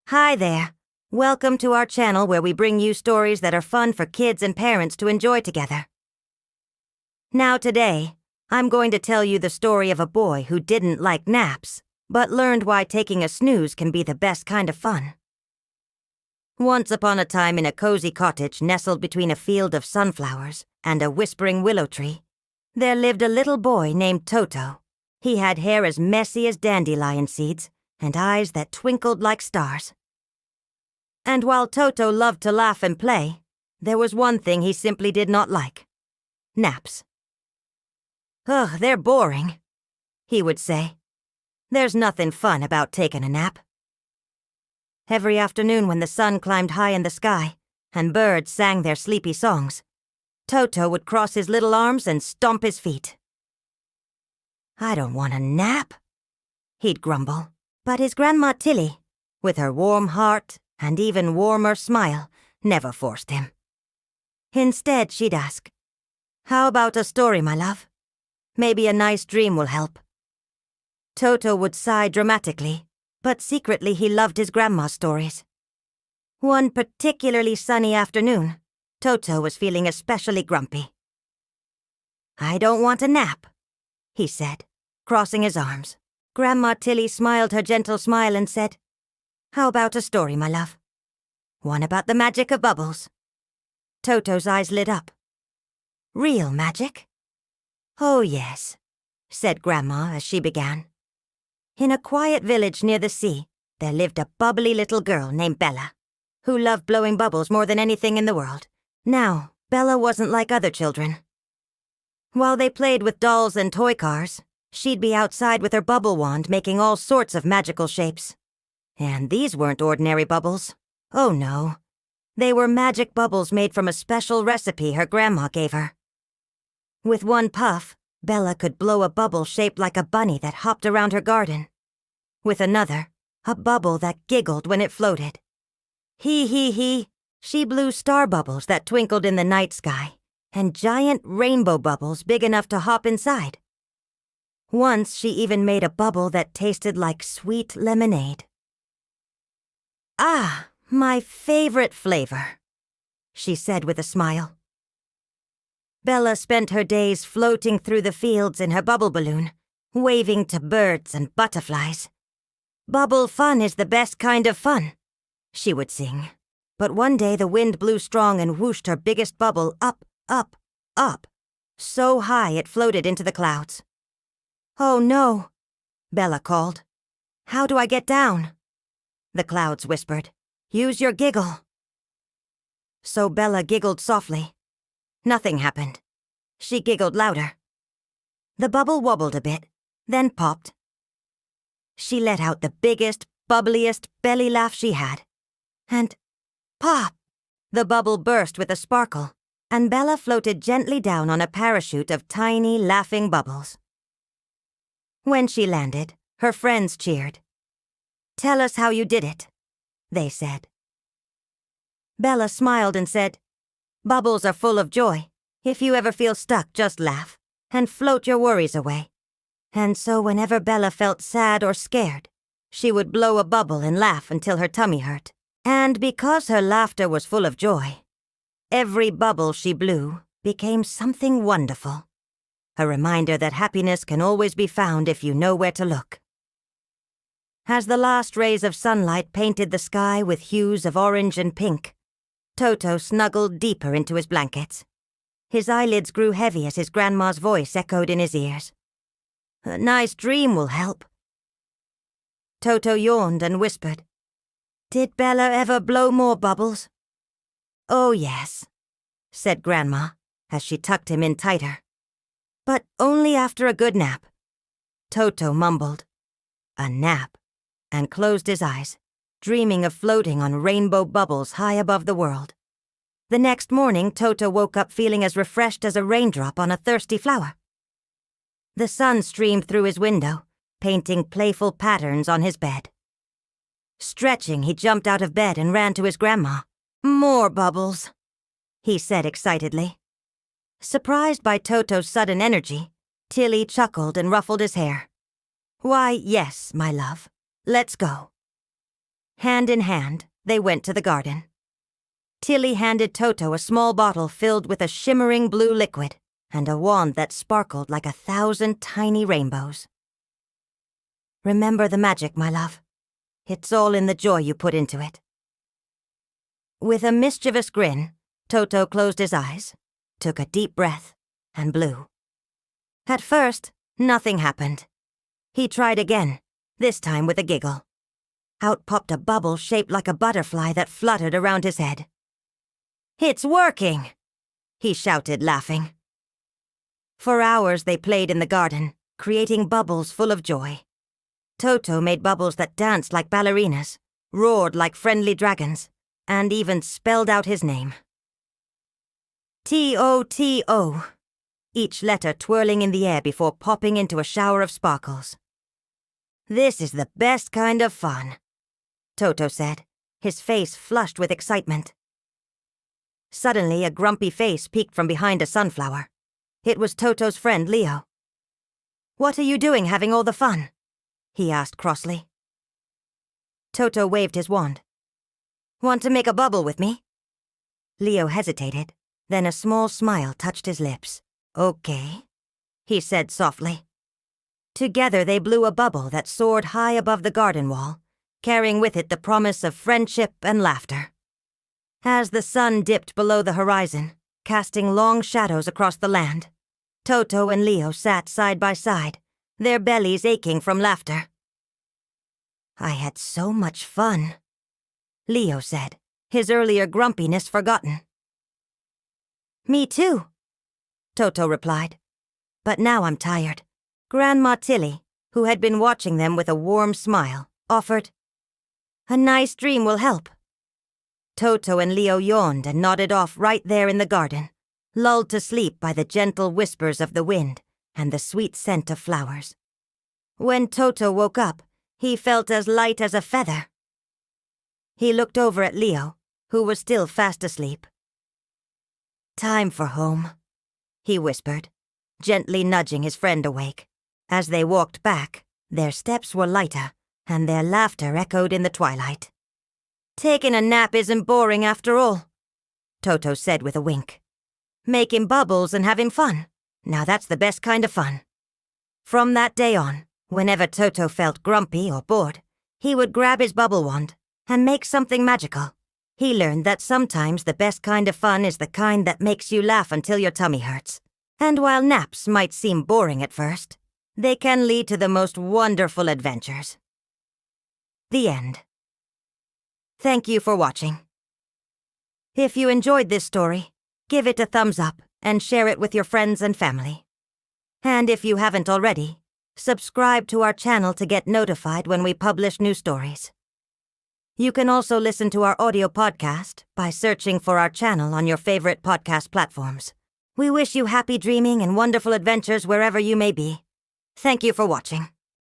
Hi there. Welcome to our channel where we bring you stories that are fun for kids and parents to enjoy together. Now today, I'm going to tell you the story of a boy who didn't like naps, but learned why taking a snooze can be the best kind of fun. Once upon a time in a cozy cottage nestled between a field of sunflowers and a whispering willow tree, there lived a little boy named Toto. He had hair as messy as dandelion seeds and eyes that twinkled like stars. And while Toto loved to laugh and play, there was one thing he simply did not like: naps. "Ugh, they're boring," he would say. "There's nothing fun about taking a nap." Every afternoon when the sun climbed high in the sky and birds sang their sleepy songs, Toto would cross his little arms and stomp his feet. "I don't want a nap," he'd grumble. But his Grandma Tilly, with her warm heart and even warmer smile, never forced him. Instead, she'd ask, "How about a story, my love? Maybe a nice dream will help." Toto would sigh dramatically, but secretly he loved his grandma's stories. One particularly sunny afternoon, Toto was feeling especially grumpy. "I don't want a nap," he said, crossing his arms. Grandma Tilly smiled her gentle smile and said, "How about a story, my love? One about the magic of bubbles?" Toto's eyes lit up. "Real magic?" "Oh, yes," said Grandma as she began. In a quiet village near the sea, there lived a bubbly little girl named Bella, who loved blowing bubbles more than anything in the world. Now, Bella wasn't like other children. While they played with dolls and toy cars, she'd be outside with her bubble wand making all sorts of magical shapes. And these weren't ordinary bubbles. Oh no. They were magic bubbles made from a special recipe her grandma gave her. With one puff, Bella could blow a bubble shaped like a bunny that hopped around her garden. With another, a bubble that giggled when it floated. He, she blew star bubbles that twinkled in the night sky, and giant rainbow bubbles big enough to hop inside. Once she even made a bubble that tasted like sweet lemonade. "Ah, my favorite flavor," she said with a smile. Bella spent her days floating through the fields in her bubble balloon, waving to birds and butterflies. "Bubble fun is the best kind of fun," she would sing. But one day the wind blew strong and whooshed her biggest bubble up, up, up, so high it floated into the clouds. "Oh no," Bella called. "How do I get down?" The clouds whispered, "Use your giggle." So Bella giggled softly. Nothing happened. She giggled louder. The bubble wobbled a bit, then popped. She let out the biggest, bubbliest belly laugh she had. And pop! The bubble burst with a sparkle, and Bella floated gently down on a parachute of tiny, laughing bubbles. When she landed, her friends cheered. "Tell us how you did it," they said. Bella smiled and said, "Bubbles are full of joy. If you ever feel stuck, just laugh and float your worries away." And so whenever Bella felt sad or scared, she would blow a bubble and laugh until her tummy hurt. And because her laughter was full of joy, every bubble she blew became something wonderful. A reminder that happiness can always be found if you know where to look. As the last rays of sunlight painted the sky with hues of orange and pink, Toto snuggled deeper into his blankets. His eyelids grew heavy as his grandma's voice echoed in his ears. "A nice dream will help." Toto yawned and whispered, "Did Bella ever blow more bubbles?" "Oh yes," said Grandma as she tucked him in tighter. "But only after a good nap." Toto mumbled, "A nap," and closed his eyes, dreaming of floating on rainbow bubbles high above the world. The next morning, Toto woke up feeling as refreshed as a raindrop on a thirsty flower. The sun streamed through his window, painting playful patterns on his bed. Stretching, he jumped out of bed and ran to his grandma. "More bubbles," he said excitedly. Surprised by Toto's sudden energy, Tilly chuckled and ruffled his hair. "Why, yes, my love. Let's go." Hand in hand, they went to the garden. Tilly handed Toto a small bottle filled with a shimmering blue liquid and a wand that sparkled like 1,000 tiny rainbows. Remember the magic, my love. It's all in the joy you put into it. With a mischievous grin, Toto closed his eyes, took a deep breath, and blew. At first, nothing happened. He tried again, this time with a giggle. Out popped a bubble shaped like a butterfly that fluttered around his head. "It's working!" he shouted, laughing. For hours they played in the garden, creating bubbles full of joy. Toto made bubbles that danced like ballerinas, roared like friendly dragons, and even spelled out his name. T-O-T-O, each letter twirling in the air before popping into a shower of sparkles. "This is the best kind of fun," Toto said, his face flushed with excitement. Suddenly, a grumpy face peeked from behind a sunflower. It was Toto's friend, Leo. "What are you doing having all the fun?" he asked crossly. Toto waved his wand. "Want to make a bubble with me?" Leo hesitated, then a small smile touched his lips. "Okay," he said softly. Together they blew a bubble that soared high above the garden wall, carrying with it the promise of friendship and laughter. As the sun dipped below the horizon, casting long shadows across the land, Toto and Leo sat side by side, their bellies aching from laughter. "I had so much fun," Leo said, his earlier grumpiness forgotten. "Me too," Toto replied. "But now I'm tired." Grandma Tilly, who had been watching them with a warm smile, offered, "A nice dream will help." Toto and Leo yawned and nodded off right there in the garden, lulled to sleep by the gentle whispers of the wind and the sweet scent of flowers. When Toto woke up, he felt as light as a feather. He looked over at Leo, who was still fast asleep. "Time for home," he whispered, gently nudging his friend awake. As they walked back, their steps were lighter, and their laughter echoed in the twilight. "Taking a nap isn't boring after all," Toto said with a wink. "Making bubbles and having fun. Now that's the best kind of fun." From that day on, whenever Toto felt grumpy or bored, he would grab his bubble wand and make something magical. He learned that sometimes the best kind of fun is the kind that makes you laugh until your tummy hurts. And while naps might seem boring at first, they can lead to the most wonderful adventures. The end. Thank you for watching. If you enjoyed this story, give it a thumbs up and share it with your friends and family. And if you haven't already, subscribe to our channel to get notified when we publish new stories. You can also listen to our audio podcast by searching for our channel on your favorite podcast platforms. We wish you happy dreaming and wonderful adventures wherever you may be. Thank you for watching.